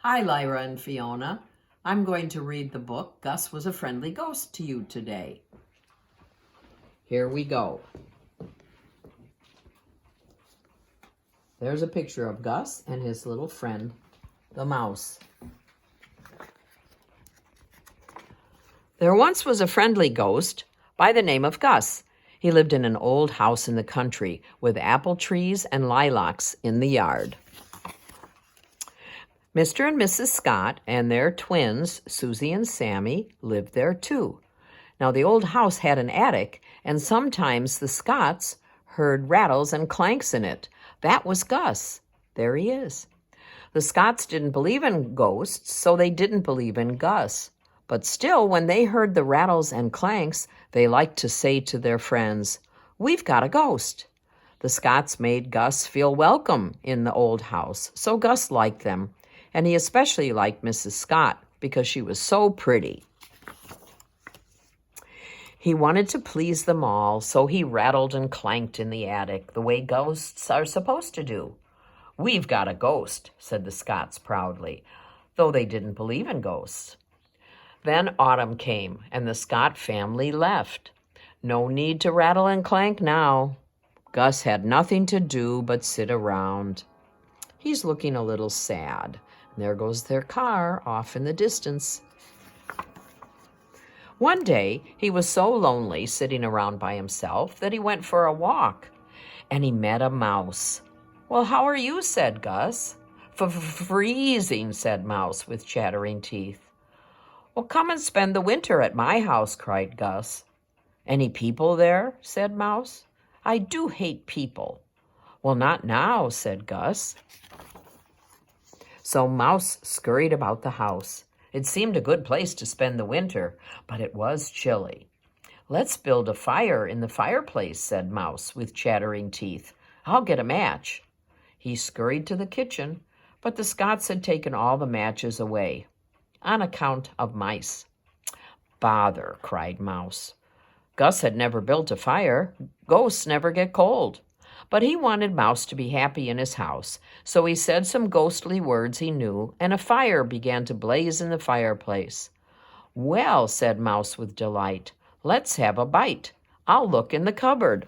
Hi, Lyra and Fiona. I'm going to read the book, Gus Was a Friendly Ghost, to you today. Here we go. There's a picture of Gus and his little friend, the mouse. There once was a friendly ghost by the name of Gus. He lived in an old house in the country with apple trees and lilacs in the yard. Mr. and Mrs. Scott and their twins, Susie and Sammy, lived there too. Now, the old house had an attic, and sometimes the Scotts heard rattles and clanks in it. That was Gus. There he is. The Scotts didn't believe in ghosts, so they didn't believe in Gus. But still, when they heard the rattles and clanks, they liked to say to their friends, "We've got a ghost." The Scotts made Gus feel welcome in the old house, so Gus liked them. And he especially liked Mrs. Scott because she was so pretty. He wanted to please them all, so he rattled and clanked in the attic the way ghosts are supposed to do. "We've got a ghost," said the Scotts proudly, though they didn't believe in ghosts. Then autumn came, and the Scott family left. No need to rattle and clank now. Gus had nothing to do but sit around. He's looking a little sad. There goes their car off in the distance. One day, he was so lonely sitting around by himself that he went for a walk, and he met a mouse. "Well, how are you?" said Gus. "Freezing," said Mouse with chattering teeth. "Well, come and spend the winter at my house," cried Gus. "Any people there?" said Mouse. "I do hate people." "Well, not now," said Gus. So Mouse scurried about the house. It seemed a good place to spend the winter, but it was chilly. "Let's build a fire in the fireplace," said Mouse with chattering teeth. "I'll get a match." He scurried to the kitchen, but the Scotts had taken all the matches away on account of mice. "Bother," cried Mouse. Gus had never built a fire. Ghosts never get cold. But he wanted Mouse to be happy in his house, so he said some ghostly words he knew, and a fire began to blaze in the fireplace. "Well," said Mouse with delight, "let's have a bite. I'll look in the cupboard."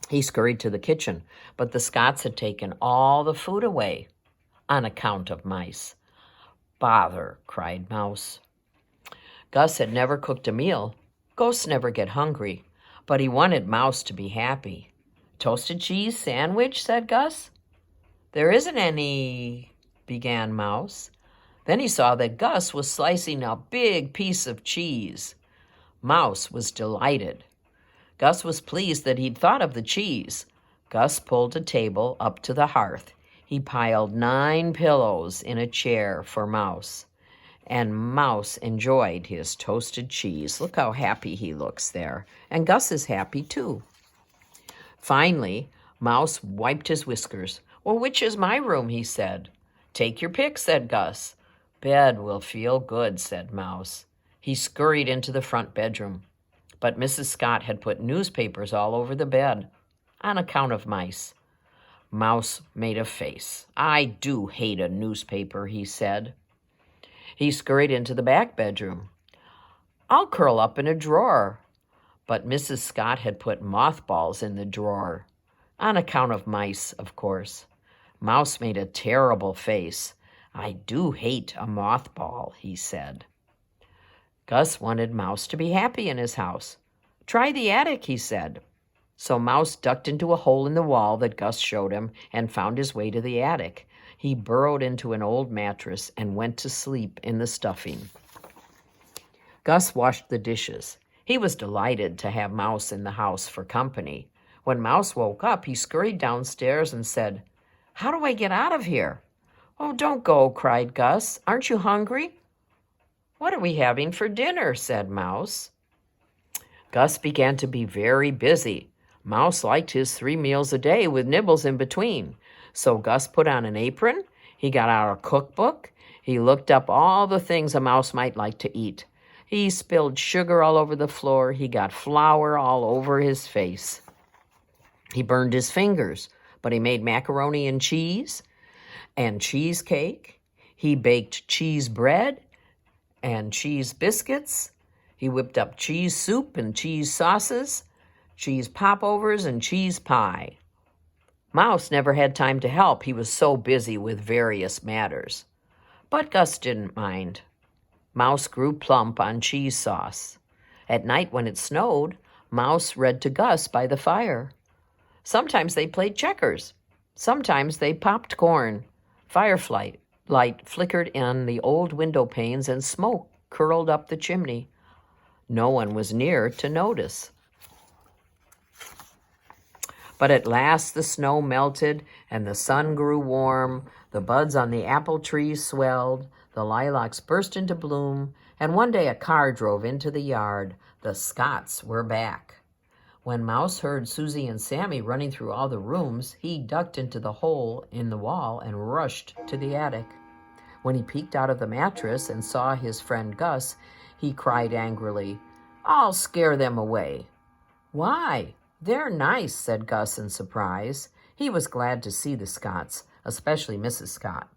He scurried to the kitchen, but the Scotts had taken all the food away on account of mice. "Bother," cried Mouse. Gus had never cooked a meal. Ghosts never get hungry. But he wanted Mouse to be happy. "Toasted cheese sandwich?" said Gus. "There isn't any," began Mouse. Then he saw that Gus was slicing a big piece of cheese. Mouse was delighted. Gus was pleased that he'd thought of the cheese. Gus pulled a table up to the hearth. He piled 9 pillows in a chair for Mouse. And Mouse enjoyed his toasted cheese. Look how happy he looks there. And Gus is happy too. Finally, Mouse wiped his whiskers. "Well, which is my room?" he said. "Take your pick," said Gus. "Bed will feel good," said Mouse. He scurried into the front bedroom. But Mrs. Scott had put newspapers all over the bed on account of mice. Mouse made a face. "I do hate a newspaper," he said. He scurried into the back bedroom. "I'll curl up in a drawer." But Mrs. Scott had put mothballs in the drawer, on account of mice, of course. Mouse made a terrible face. "I do hate a mothball," he said. Gus wanted Mouse to be happy in his house. "Try the attic," he said. So Mouse ducked into a hole in the wall that Gus showed him and found his way to the attic. He burrowed into an old mattress and went to sleep in the stuffing. Gus washed the dishes. He was delighted to have Mouse in the house for company. When Mouse woke up, he scurried downstairs and said, "How do I get out of here?" "Oh, don't go," cried Gus. "Aren't you hungry?" "What are we having for dinner?" said Mouse. Gus began to be very busy. Mouse liked his 3 meals a day with nibbles in between. So Gus put on an apron, he got out a cookbook, he looked up all the things a mouse might like to eat. He spilled sugar all over the floor, he got flour all over his face. He burned his fingers, but he made macaroni and cheese, and cheesecake. He baked cheese bread and cheese biscuits. He whipped up cheese soup and cheese sauces, cheese popovers, and cheese pie. Mouse never had time to help. He was so busy with various matters. But Gus didn't mind. Mouse grew plump on cheese sauce. At night when it snowed, Mouse read to Gus by the fire. Sometimes they played checkers. Sometimes they popped corn. Firefly light flickered in the old window panes and smoke curled up the chimney. No one was near to notice. But at last the snow melted and the sun grew warm. The buds on the apple trees swelled. The lilacs burst into bloom. And one day a car drove into the yard. The Scotts were back. When Mouse heard Susie and Sammy running through all the rooms, he ducked into the hole in the wall and rushed to the attic. When he peeked out of the mattress and saw his friend Gus, he cried angrily, "I'll scare them away." "Why? They're nice," said Gus in surprise. He was glad to see the Scotts, especially Mrs. Scott.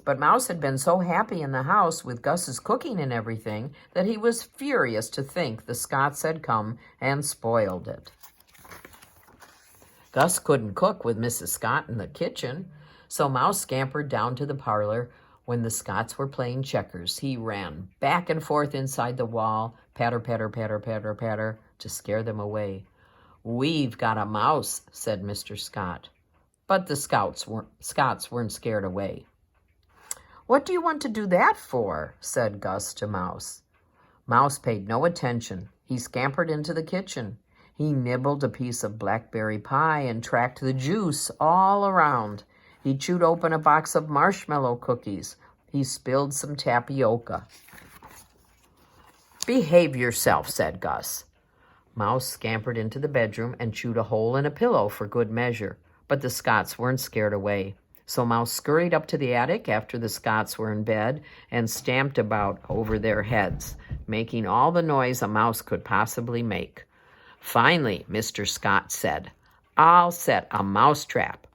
But Mouse had been so happy in the house with Gus's cooking and everything that he was furious to think the Scotts had come and spoiled it. Gus couldn't cook with Mrs. Scott in the kitchen, so Mouse scampered down to the parlor. When the Scotts were playing checkers, he ran back and forth inside the wall, patter, patter, patter, patter, patter, to scare them away. "We've got a mouse," said Mr. Scott. But the Scotts weren't scared away. "What do you want to do that for?" said Gus to Mouse. Mouse paid no attention. He scampered into the kitchen. He nibbled a piece of blackberry pie and tracked the juice all around. He chewed open a box of marshmallow cookies. He spilled some tapioca. "Behave yourself," said Gus. Mouse scampered into the bedroom and chewed a hole in a pillow for good measure. But the Scotts weren't scared away. So Mouse scurried up to the attic after the Scotts were in bed and stamped about over their heads, making all the noise a mouse could possibly make. Finally, Mr. Scott said, "I'll set a mouse trap."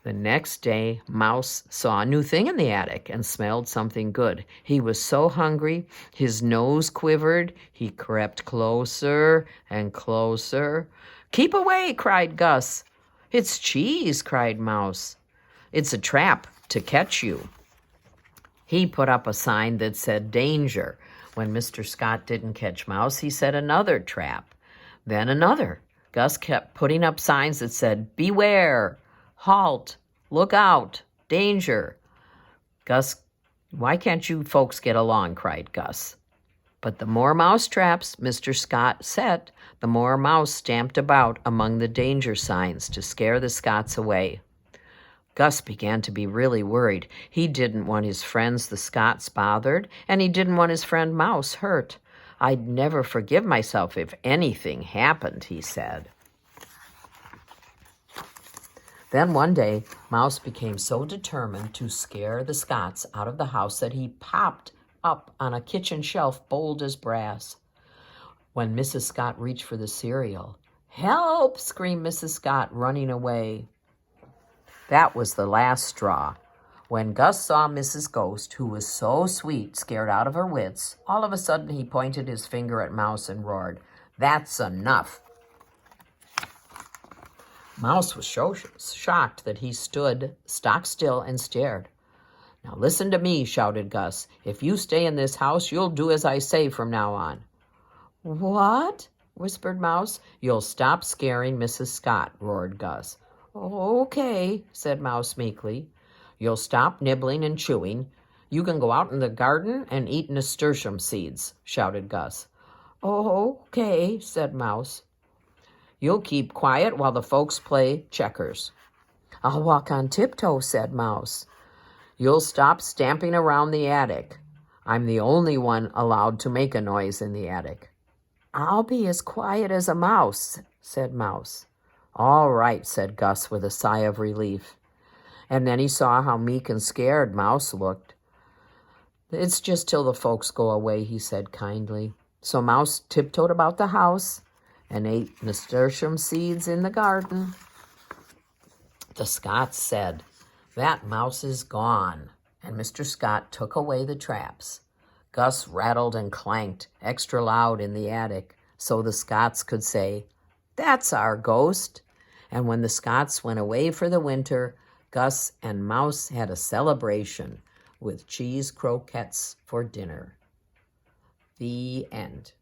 The next day, Mouse saw a new thing in the attic and smelled something good. He was so hungry, his nose quivered. He crept closer and closer. "Keep away," cried Gus. "It's cheese," cried Mouse. "It's a trap to catch you." He put up a sign that said danger. When Mr. Scott didn't catch Mouse, he set another trap. Then another. Gus kept putting up signs that said, "Beware, halt, look out, danger." "Gus, why can't you folks get along?" cried Gus. But the more mouse traps Mr. Scott set, the more Mouse stamped about among the danger signs to scare the Scotts away. Gus began to be really worried. He didn't want his friends, the Scotts, bothered, and he didn't want his friend Mouse hurt. "I'd never forgive myself if anything happened," he said. Then one day, Mouse became so determined to scare the Scotts out of the house that he popped up on a kitchen shelf bold as brass. When Mrs. Scott reached for the cereal, "Help!" screamed Mrs. Scott, running away. That was the last straw. When Gus saw Mrs. Ghost, who was so sweet, scared out of her wits, all of a sudden he pointed his finger at Mouse and roared, "That's enough." Mouse was so shocked that he stood stock still and stared. "Now listen to me," shouted Gus. "If you stay in this house, you'll do as I say from now on." "What?" whispered Mouse. "You'll stop scaring Mrs. Scott," roared Gus. "Okay," said Mouse meekly. "You'll stop nibbling and chewing. You can go out in the garden and eat nasturtium seeds," shouted Gus. "Okay," said Mouse. "You'll keep quiet while the folks play checkers." "I'll walk on tiptoe," said Mouse. "You'll stop stamping around the attic. I'm the only one allowed to make a noise in the attic." "I'll be as quiet as a mouse," said Mouse. "All right," said Gus with a sigh of relief. And then he saw how meek and scared Mouse looked. "It's just till the folks go away," he said kindly. So Mouse tiptoed about the house and ate nasturtium seeds in the garden. The Scotts said, That mouse is gone, and Mr. Scott took away the traps. Gus rattled and clanked extra loud in the attic so the Scotts could say, "That's our ghost." And when the Scotts went away for the winter, Gus and Mouse had a celebration with cheese croquettes for dinner. The end.